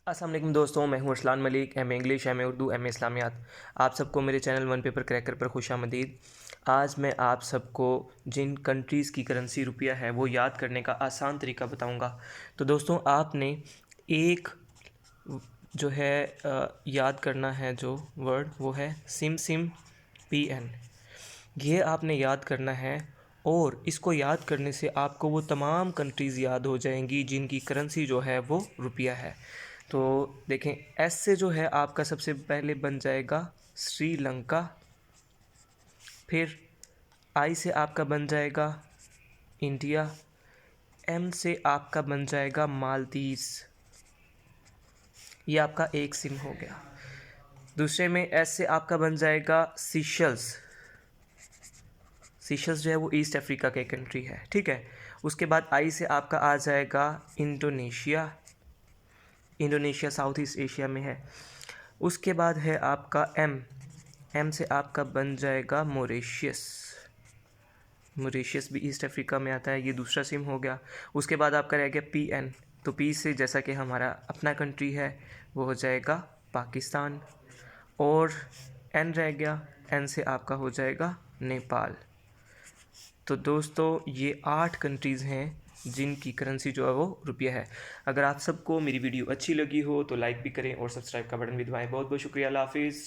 अस्सलाम वालेकुम दोस्तों, मैं हूं Arsalan Malik. M English, M Urdu, M Islamiat. आप सबको मेरे चैनल वन पेपर क्रैकर पर खुशामदीद। आज मैं आप सबको जिन कंट्रीज़ की करेंसी रुपया है वो याद करने का आसान तरीका बताऊंगा। तो दोस्तों, आपने एक जो है याद करना है, जो वर्ड वो है सिम सिम PN। ये आपने याद करना है और इसको याद करने से आपको वो तमाम कंट्रीज़ याद हो जाएंगी जिनकी करेंसी जो है वो रुपया है। तो देखें, एस से जो है आपका सबसे पहले बन जाएगा श्रीलंका। फिर आई से आपका बन जाएगा इंडिया। एम से आपका बन जाएगा मालदीव्स। ये आपका एक सिम हो गया। दूसरे में एस से आपका बन जाएगा सीशल्स। सीशल्स जो है वो ईस्ट अफ्रीका के कंट्री है, ठीक है। उसके बाद आई से आपका आ जाएगा Indonesia. Indonesia south east Asia में है। उसके बाद है आपका एम। एम से आपका बन जाएगा मॉरिशस। मॉरिशस भी ईस्ट अफ्रीका में आता है, ये दूसरा सिम हो गया। उसके बाद आपका रह गया PN। तो पी से जैसा कि हमारा अपना कंट्री है वो हो जाएगा पाकिस्तान। और एन रह गया, एन से आपका हो जाएगा नेपाल। तो दोस्तों, ये 8 कंट्रीज़ हैं जिनकी करेंसी जो है वो रुपया है। अगर आप सबको मेरी वीडियो अच्छी लगी हो तो लाइक भी करें और सब्सक्राइब का बटन भी दबाएं। बहुत बहुत शुक्रिया। अल्लाह हाफिज़।